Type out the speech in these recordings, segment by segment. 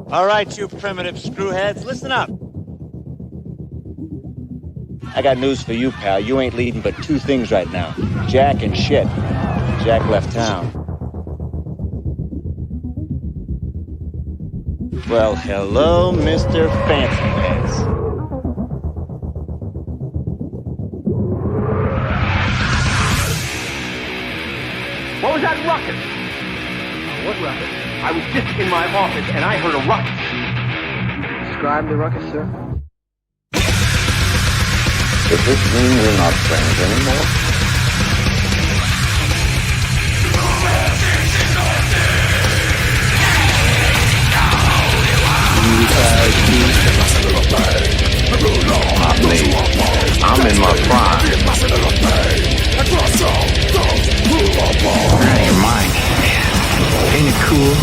All right, you primitive screwheads, listen up. I got news for you, pal. You ain't leading but two things right now. Jack and shit. Jack left town. Well, hello, Mr. Fancy Pants. What was that ruckus? What ruckus? I was just in my office and I heard a ruckus. Describe the ruckus, sir. Does this mean we're not friends anymore? Not me. I'm in my prime. Hey, Mike. Ain't it cool?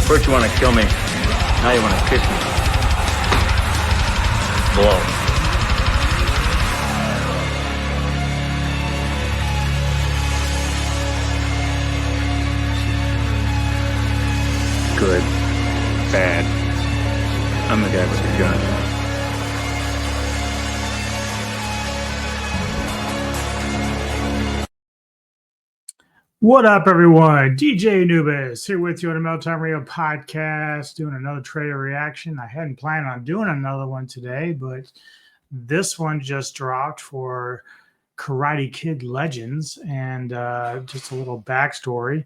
First you want to kill me, now you want to kiss me. Blow. Good. Bad. I'm the guy with the gun. What up, everyone? DJ Newbie here with you on the Meltdown Radio podcast, doing another trailer reaction. I hadn't planned on doing another one today, but this one just dropped for Karate Kid Legends, and just a little backstory.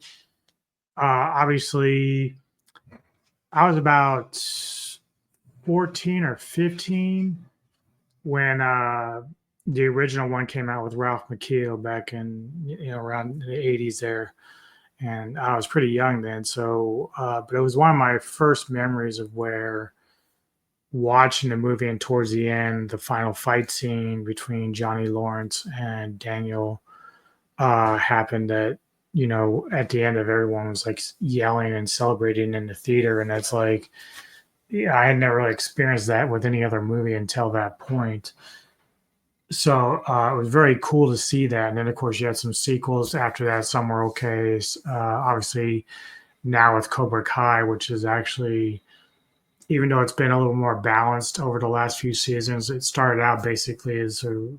Obviously, I was about 14 or 15 when the original one came out with Ralph Macchio back in around the 80s there, and I was pretty young then. So, but it was one of my first memories of where watching the movie and towards the end, the final fight scene between Johnny Lawrence and Daniel happened. That at the end of everyone was like yelling and celebrating in the theater, and that's like, yeah, I had never really experienced that with any other movie until that point. So it was very cool to see that. And then, of course, you had some sequels after that. Some were okay. Obviously, now with Cobra Kai, which is actually, even though it's been a little more balanced over the last few seasons, it started out basically as a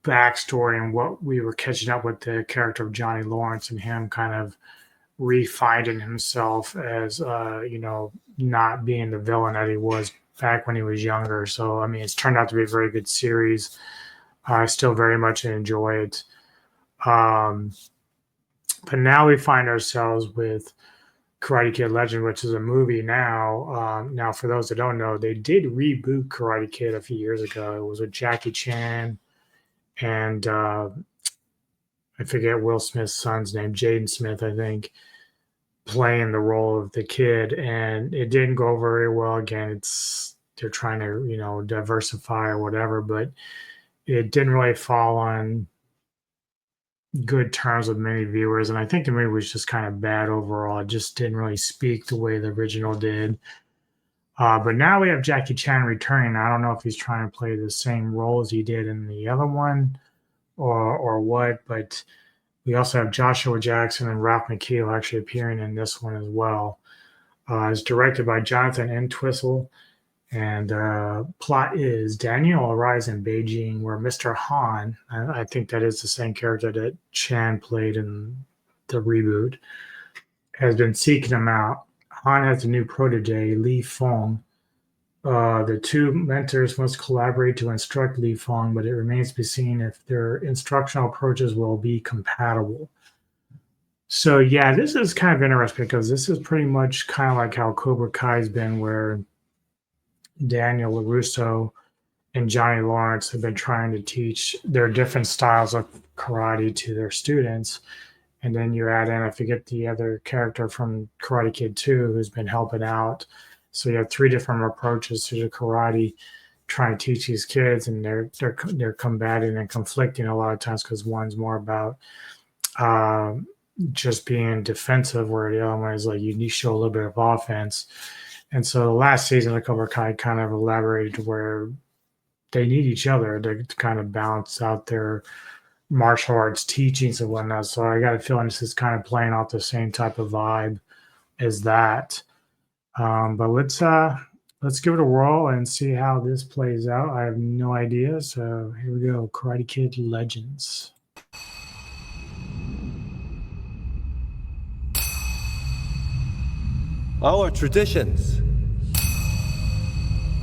backstory and what we were catching up with the character of Johnny Lawrence and him kind of refinding himself as, not being the villain that he was back when he was younger. So, I mean, it's turned out to be a very good series. I still very much enjoy it. But now we find ourselves with Karate Kid Legend, which is a movie now. Now, for those that don't know, they did reboot Karate Kid a few years ago. It was with Jackie Chan and I forget Will Smith's son's name, Jaden Smith, I think, playing the role of the kid, and it didn't go very well. Again, they're trying to diversify or whatever, but it didn't really fall on good terms with many viewers, and I think the movie was just kind of bad overall. It just didn't really speak the way the original did. But now we have Jackie Chan returning. I don't know if he's trying to play the same role as he did in the other one or what, but we also have Joshua Jackson and Ralph Macchio actually appearing in this one as well. It's directed by Jonathan Entwistle, and plot is Daniel arrives in Beijing where Mr. Han, I think that is the same character that Chan played in the reboot, has been seeking him out. Han has a new protege, Li Feng. The two mentors must collaborate to instruct Li Feng, but it remains to be seen if their instructional approaches will be compatible. So, yeah, this is kind of interesting because this is pretty much kind of like how Cobra Kai's been, where Daniel LaRusso and Johnny Lawrence have been trying to teach their different styles of karate to their students. And then you add in, I forget the other character from Karate Kid 2 who's been helping out. So you have three different approaches to the karate, trying to teach these kids, and they're combating and conflicting a lot of times because one's more about just being defensive, where the other one is like you need to show a little bit of offense. And so last season, the Cobra Kai kind of elaborated to where they need each other to kind of balance out their martial arts teachings and whatnot. So I got a feeling this is kind of playing off the same type of vibe as that. But let's give it a whirl and see how this plays out. I have no idea. So here we go. Karate Kid Legends. Our traditions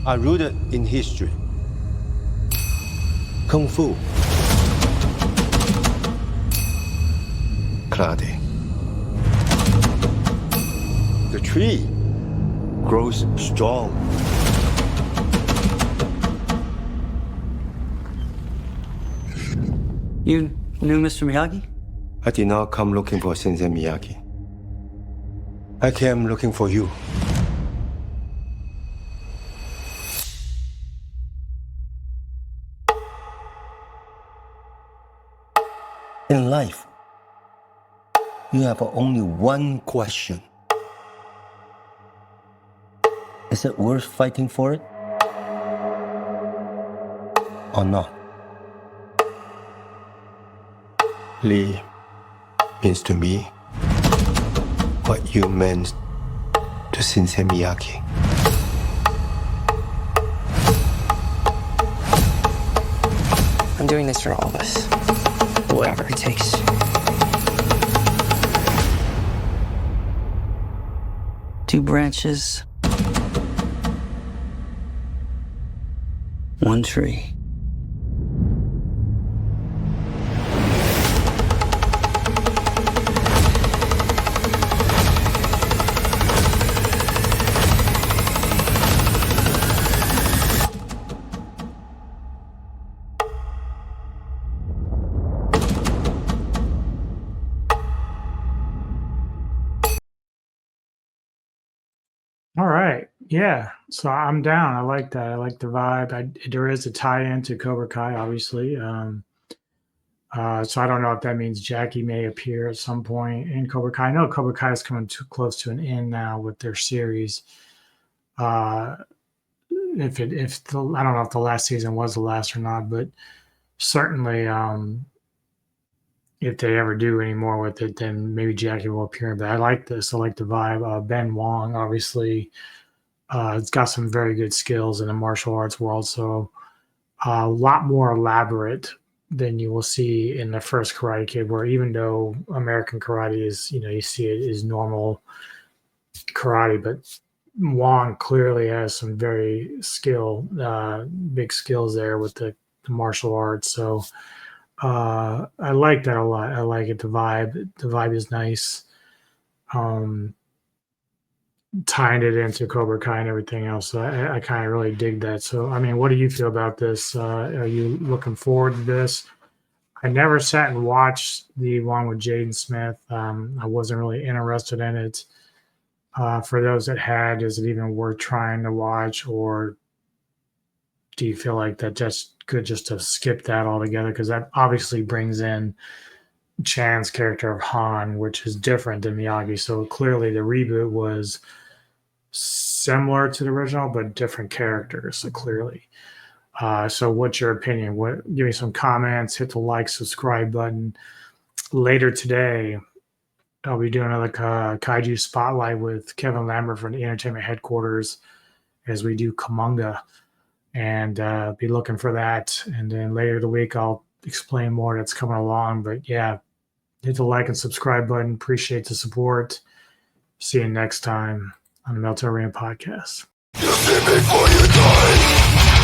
are rooted in history. Kung Fu, karate. The tree grows strong. You knew Mr. Miyagi? I did not come looking for Sensei Miyagi. I came looking for you. In life, you have only one question. Is it worth fighting for it? Or not? Lee means to me what you meant to Sensei Miyagi. I'm doing this for all of us. Whatever it takes. Two branches. One tree. All right. Yeah. So I'm down. I like that. I like the vibe. There is a tie-in to Cobra Kai, obviously. So I don't know if that means Jackie may appear at some point in Cobra Kai. I know Cobra Kai is coming too close to an end now with their series. I don't know if the last season was the last or not, but certainly if they ever do any more with it, then maybe Jackie will appear. But I like this. I like the vibe. Ben Wong, obviously, it's got some very good skills in the martial arts world. So a lot more elaborate than you will see in the first Karate Kid, where even though American karate is, you see it is normal karate, but Wong clearly has some very big skills there with the martial arts. So I like that a lot. I like it. The vibe is nice. Tying it into Cobra Kai and everything else. So I kind of really dig that. So, I mean, what do you feel about this? Are you looking forward to this? I never sat and watched the one with Jaden Smith. I wasn't really interested in it. For those that had, is it even worth trying to watch, or do you feel like that just good just to skip that altogether? Because that obviously brings in Chan's character of Han, which is different than Miyagi. So clearly the reboot was similar to the original, but different characters. So clearly. So what's your opinion? Give me some comments, hit the like, subscribe button. Later today, I'll be doing another Kaiju Spotlight with Kevin Lambert from the Entertainment Headquarters as we do Kamunga, and be looking for that. And then later the week, I'll explain more that's coming along. But yeah, hit the like and subscribe button. Appreciate the support. See you next time on the Melto Arena Podcast. You see before you die.